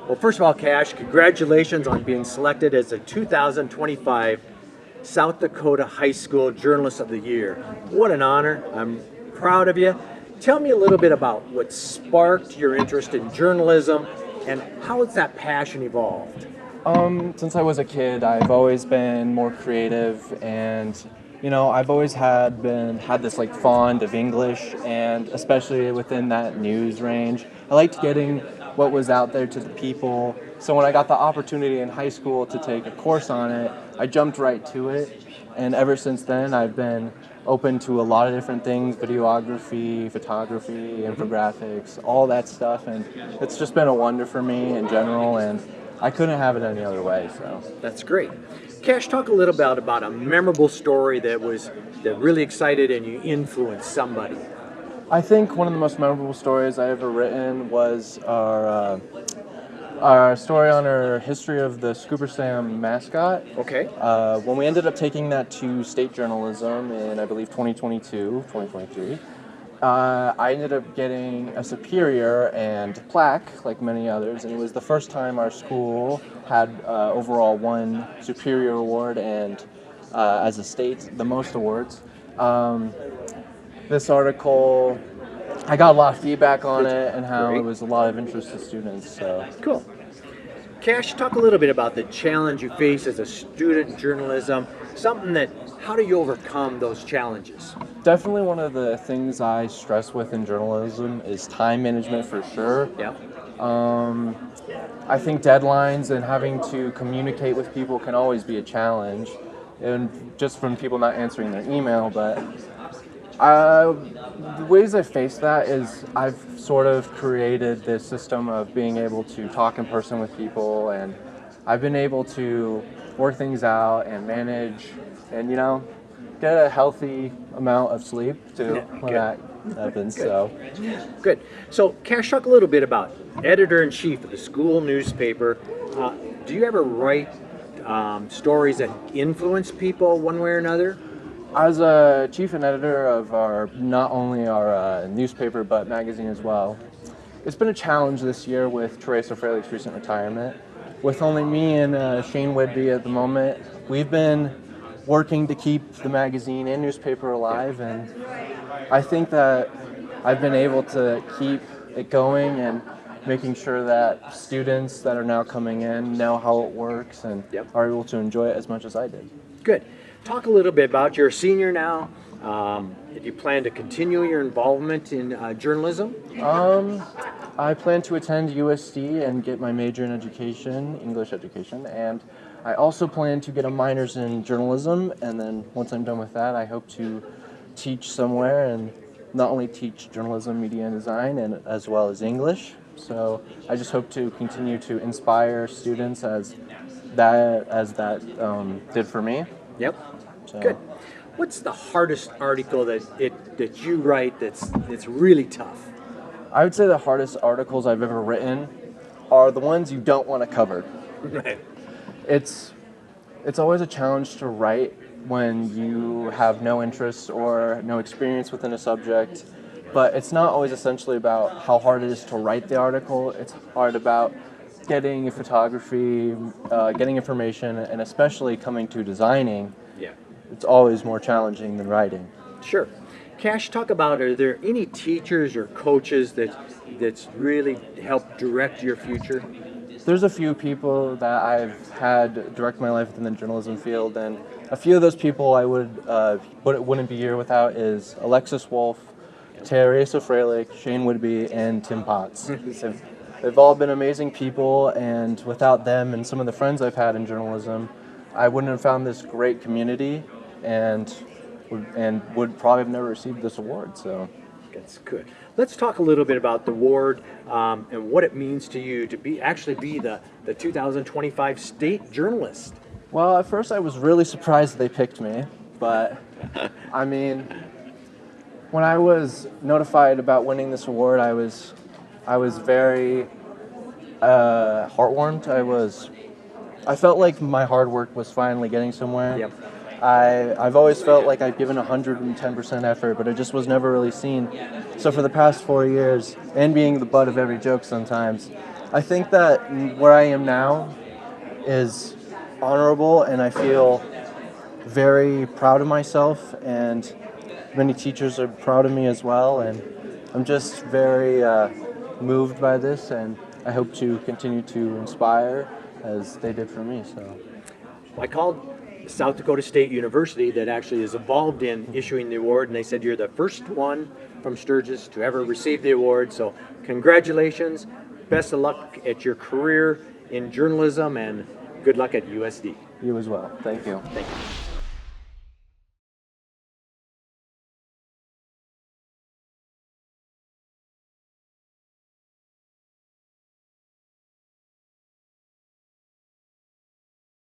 Well, first of all, Cash, congratulations on being selected as the 2025 South Dakota High School Journalist of the Year. What an honor. I'm proud of you. Tell me a little bit about what sparked your interest in journalism and how has that passion evolved? Since I was a kid, I've always been more creative, and I've always had this like fond of English, and especially within that news range. I liked getting what was out there to the people. So when I got the opportunity in high school to take a course on it, I jumped right to it, and ever since then I've been open to a lot of different things: videography, photography, infographics, all that stuff, and it's just been a wonder for me in general, and I couldn't have it any other way. So That's great. Cash, talk a little bit about a memorable story that really excited and you influenced somebody. I think one of the most memorable stories I ever written was our story on our history of the Sturgis mascot. Okay. When we ended up taking that to state journalism in, I believe, 2022, 2023, I ended up getting a superior and plaque, like many others, and it was the first time our school had overall won superior award and, as a state, the most awards. This article, I got a lot of feedback on it and how Great. it was a lot of interest to students. So Cool. Cash, talk a little bit about the challenge you face as a student in journalism. How do you overcome those challenges? definitely one of the things I stress with in journalism is time management for sure. Yeah. I think deadlines and having to communicate with people can always be a challenge, and just from people not answering their email. But the ways I face that is I've sort of created this system of being able to talk in person with people, and I've been able to work things out and manage, and get a healthy amount of sleep too when that happens. So. Good. So, Cash, talk a little bit about editor-in-chief of the school newspaper. Do you ever write stories that influence people one way or another? As a chief and editor of not only our newspaper but magazine as well, it's been a challenge this year with Teresa Frelick's recent retirement. With only me and Shane Whitby at the moment, we've been working to keep the magazine and newspaper alive, and I think that I've been able to keep it going and making sure that students that are now coming in know how it works and are able to enjoy it as much as I did. Good. Talk a little bit about you're a senior now. If you plan to continue your involvement in journalism? I plan to attend USD and get my major in education, English education, and I also plan to get a minors in journalism, and then once I'm done with that, I hope to teach somewhere and not only teach journalism, media, and design, and as well as English. So I just hope to continue to inspire students as that did for me. Yep. So. Good. What's the hardest article that you write that's really tough? I would say the hardest articles I've ever written are the ones you don't want to cover. Right. It's always a challenge to write when you have no interest or no experience within a subject, but it's not always essentially about how hard it is to write the article. It's hard about getting photography, getting information, and especially coming to designing. Yeah. It's always more challenging than writing. Sure. Cash, talk about, are there any teachers or coaches that's really helped direct your future? There's a few people that I've had direct my life within the journalism field, and a few of those people I wouldn't be here without is Alexis Wolf, Teresa Frelick, Shane Whitby, and Tim Potts. They've all been amazing people, and without them and some of the friends I've had in journalism, I wouldn't have found this great community, and would probably have never received this award. So That's good. Let's talk a little bit about the award and what it means to you to be the 2025 state journalist. Well, at first I was really surprised they picked me, but I mean, when I was notified about winning this award, I was very heartwarmed. I felt like my hard work was finally getting somewhere. Yep. I've always felt like I've given 110% effort, but it just was never really seen. So for the past 4 years, and being the butt of every joke sometimes, I think that where I am now is honorable, and I feel very proud of myself, and many teachers are proud of me as well, and I'm just very moved by this, and I hope to continue to inspire as they did for me. So I called South Dakota State University that actually is involved in issuing the award, and they said you're the first one from Sturgis to ever receive the award. So congratulations, best of luck at your career in journalism, and good luck at USD. you as well. Thank you. Thank you.